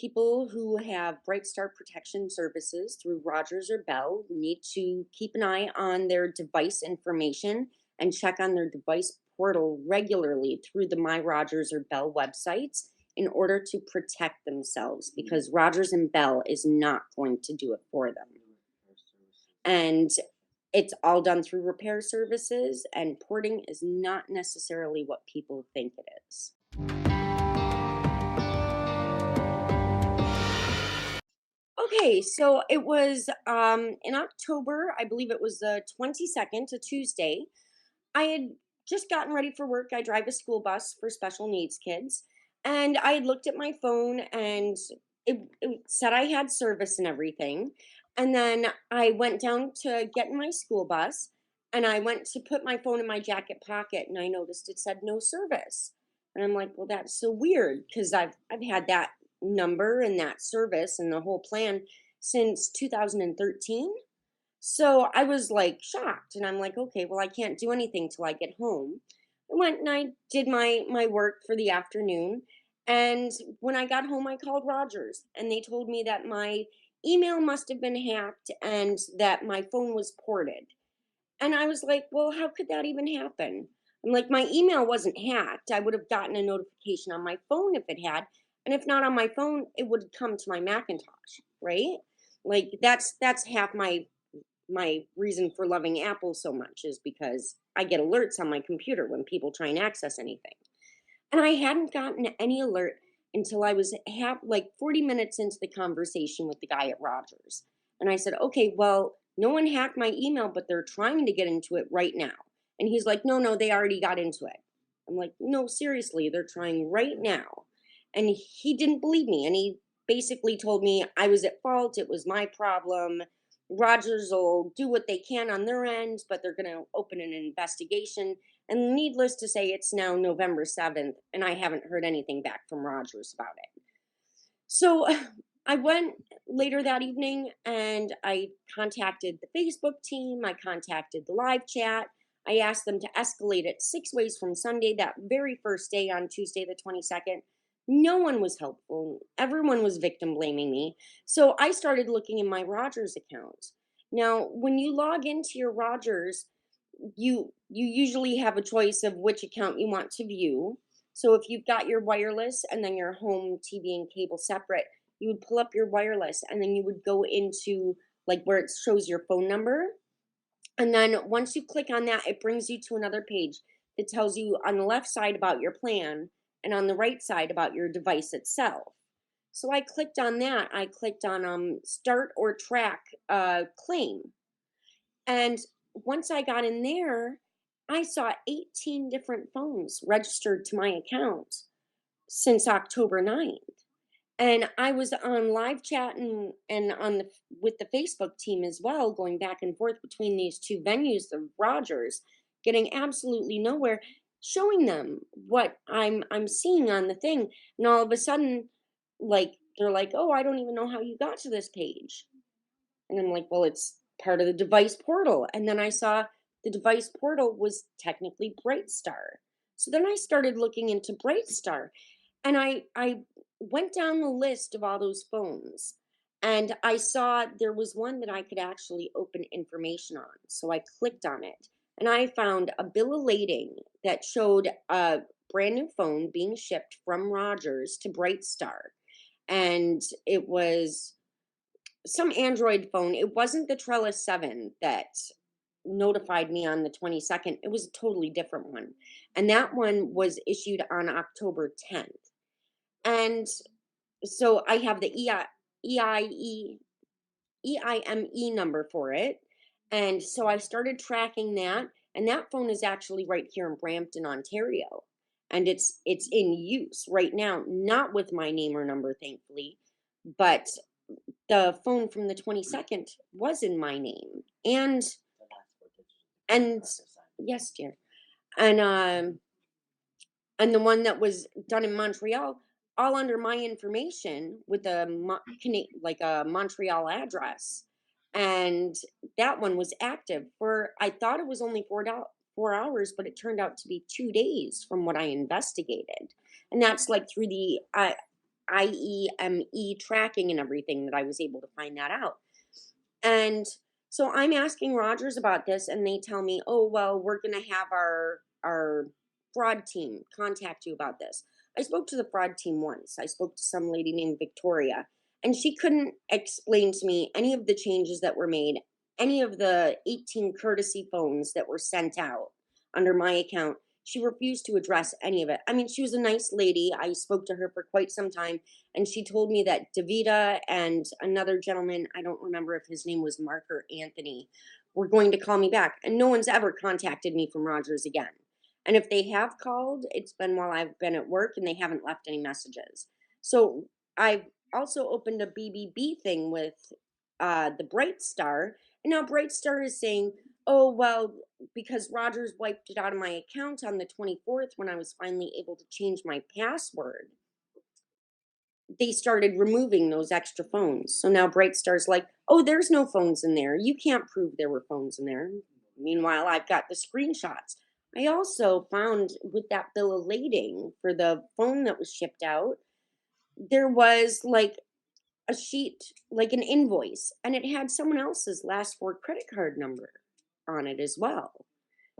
people who have Brightstar protection services through Rogers or Bell need to keep an eye on their device information and check on their device portal regularly through the MyRogers or Bell websites in order to protect themselves because Rogers and Bell is not going to do it for them. And it's all done through repair services, and porting is not necessarily what people think it is. Okay, so it was in October, I believe it was the 22nd, a Tuesday. I had just gotten ready for work. I drive a school bus for special needs kids. And I had looked at my phone and it said I had service and everything. And then I went down to get in my school bus and I went to put my phone in my jacket pocket and I noticed it said no service. And I'm like, well, that's so weird because I've had that number and that service and the whole plan since 2013. So I was like shocked and I'm like, okay, well, I can't do anything till I get home. I went and I did my work for the afternoon. And when I got home, I called Rogers and they told me that my email must have been hacked and that my phone was ported. And I was like, well, how could that even happen? I'm like, my email wasn't hacked. I would have gotten a notification on my phone if it had. And if not on my phone, it would come to my Macintosh, right? Like that's half my reason for loving Apple so much is because I get alerts on my computer when people try and access anything. And I hadn't gotten any alert until I was 40 minutes into the conversation with the guy at Rogers. And I said, okay, well, no one hacked my email, but they're trying to get into it right now. And he's like, no, they already got into it. I'm like, no, seriously, they're trying right now. And he didn't believe me. And he basically told me I was at fault. It was my problem. Rogers will do what they can on their end, but they're going to open an investigation. And needless to say, it's now November 7th, and I haven't heard anything back from Rogers about it. So I went later that evening and I contacted the Facebook team. I contacted the live chat. I asked them to escalate it 6 ways from Sunday, that very first day on Tuesday, the 22nd. No one was helpful. Everyone was victim blaming me. So I started looking in my Rogers account. Now, when you log into your Rogers, you usually have a choice of which account you want to view. So if you've got your wireless and then your home TV and cable separate, you would pull up your wireless and then you would go into like where it shows your phone number. And then once you click on that, it brings you to another page that tells you on the left side about your plan and on the right side about your device itself. So I clicked on that. I clicked on start or track claim. And once I got in there, I saw 18 different phones registered to my account since October 9th. And I was on live chat and on the with the Facebook team as well, going back and forth between these two venues of Rogers, getting absolutely nowhere, showing them what I'm seeing on the thing. And all of a sudden, like they're like, oh, I don't even know how you got to this page. And I'm like, well, it's part of the device portal. And then I saw the device portal was technically Brightstar. So then I started looking into Brightstar and I went down the list of all those phones and I saw there was one that I could actually open information on. So I clicked on it and I found a bill of lading that showed a brand new phone being shipped from Rogers to Brightstar. And it was some Android phone. It wasn't the Trellis 7 that notified me on the 22nd. It was a totally different one. And that one was issued on October 10th. And so I have the EIME number for it. And so I started tracking that. And that phone is actually right here in Brampton, Ontario. And it's in use right now, not with my name or number, thankfully, but the phone from the 22nd was in my name. And yes, dear. And and the one that was done in Montreal, all under my information with a like a Montreal address, and that one was active for. I thought it was only 4 hours, but it turned out to be 2 days from what I investigated, and that's like through the IEME tracking and everything that I was able to find that out. And so I'm asking Rogers about this, and they tell me, "Oh, well, we're going to have our fraud team contact you about this." I spoke to the fraud team once. I spoke to some lady named Victoria, and she couldn't explain to me any of the changes that were made, any of the 18 courtesy phones that were sent out under my account. She refused to address any of it. I mean, she was a nice lady. I spoke to her for quite some time, and she told me that Davita and another gentleman, I don't remember if his name was Mark or Anthony, were going to call me back. And no one's ever contacted me from Rogers again. And if they have called, it's been while I've been at work and they haven't left any messages. So I've also opened a BBB thing with the Brightstar. And now Brightstar is saying, "Oh, well, because Rogers wiped it out of my account on the 24th when I was finally able to change my password, they started removing those extra phones." So now Brightstar's like, "Oh, there's no phones in there. You can't prove there were phones in there." Meanwhile, I've got the screenshots. I also found with that bill of lading for the phone that was shipped out, there was like a sheet, like an invoice, and it had someone else's last four credit card number on it as well.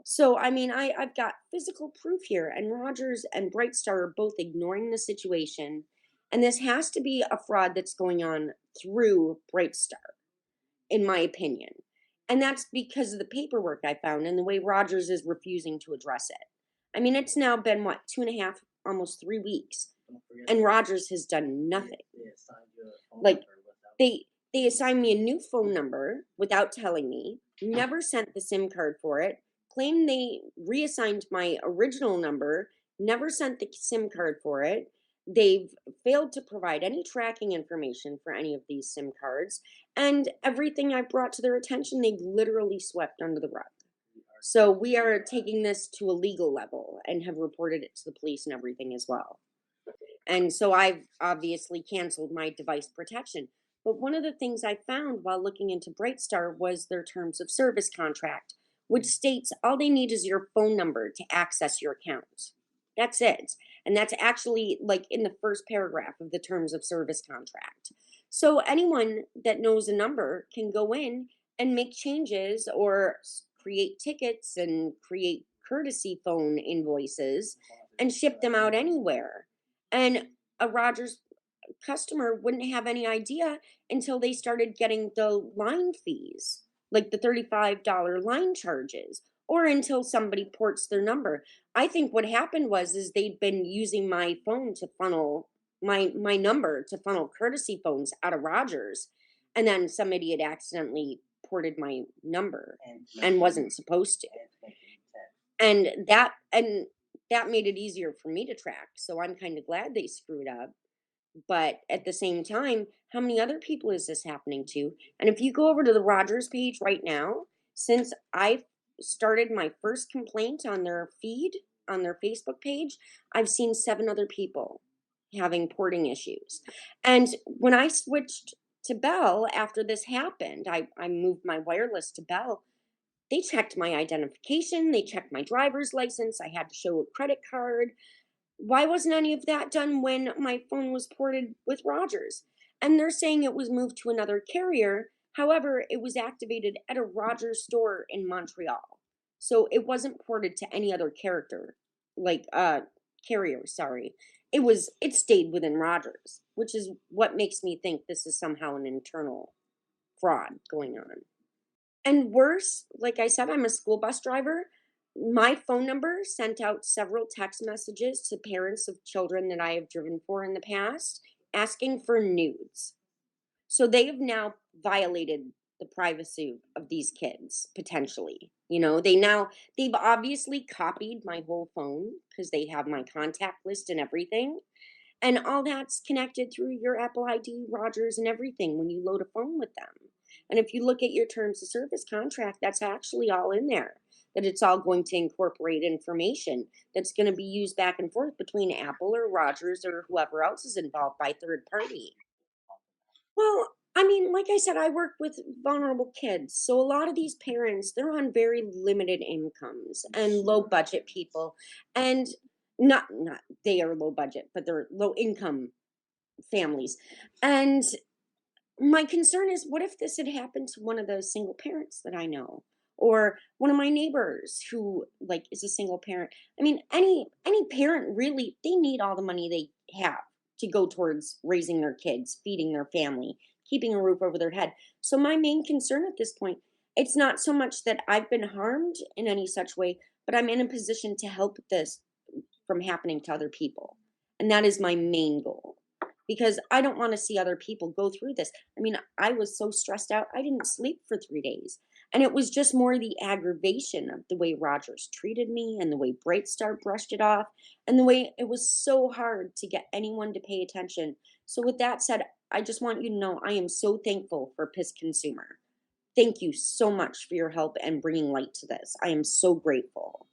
So, I mean, I've got physical proof here, and Rogers and Brightstar are both ignoring the situation. And this has to be a fraud that's going on through Brightstar, in my opinion. And that's because of the paperwork I found and the way Rogers is refusing to address it. I mean, it's now been what, 2.5, almost 3 weeks, and Rogers has done nothing. Like they assigned me a new phone number without telling me, never sent the SIM card for it, claimed they reassigned my original number, never sent the SIM card for it. They've failed to provide any tracking information for any of these SIM cards, and everything I brought to their attention, they've literally swept under the rug. So we are taking this to a legal level and have reported it to the police and everything as well. And so I've obviously canceled my device protection. But one of the things I found while looking into Brightstar was their terms of service contract, which states all they need is your phone number to access your account. That's it. And that's actually like in the first paragraph of the terms of service contract. So anyone that knows a number can go in and make changes or create tickets and create courtesy phone invoices and ship them out anywhere. And a Rogers customer wouldn't have any idea until they started getting the line fees, like the $35 line charges, or until somebody ports their number. I think what happened was is they'd been using my phone to funnel my number to funnel courtesy phones out of Rogers, and then somebody had accidentally ported my number and wasn't supposed to. And that made it easier for me to track. So I'm kind of glad they screwed up. But at the same time, how many other people is this happening to? And if you go over to the Rogers page right now, since I started my first complaint on their feed, on their Facebook page, I've seen 7 other people having porting issues. And when I switched to Bell after this happened, I moved my wireless to Bell. They checked my identification, they checked my driver's license, I had to show a credit card. Why wasn't any of that done when my phone was ported with Rogers? And they're saying it was moved to another carrier. However, it was activated at a Rogers store in Montreal. So it wasn't ported to any other carrier, sorry. It stayed within Rogers, which is what makes me think this is somehow an internal fraud going on. And worse, like I said, I'm a school bus driver. My phone number sent out several text messages to parents of children that I have driven for in the past asking for nudes. So they have now violated the privacy of these kids potentially. They've obviously copied my whole phone because they have my contact list and everything. And all that's connected through your Apple ID, Rogers, and everything when you load a phone with them. And if you look at your terms of service contract, that's actually all in there. That it's all going to incorporate information that's going to be used back and forth between Apple or Rogers or whoever else is involved by third party. Well, I mean, like I said, I work with vulnerable kids. So a lot of these parents, they're on very limited incomes and low budget people. And not they are low budget, but they're low income families. And my concern is, what if this had happened to one of those single parents that I know, or one of my neighbors who like is a single parent? I mean, any parent really, they need all the money they have to go towards raising their kids, feeding their family, keeping a roof over their head. So my main concern at this point, it's not so much that I've been harmed in any such way, but I'm in a position to help this from happening to other people. And that is my main goal, because I don't want to see other people go through this. I mean, I was so stressed out, I didn't sleep for 3 days. And it was just more the aggravation of the way Rogers treated me and the way Brightstar brushed it off and the way it was so hard to get anyone to pay attention. So, with that said, I just want you to know I am so thankful for PIS Consumer. Thank you so much for your help and bringing light to this. I am so grateful.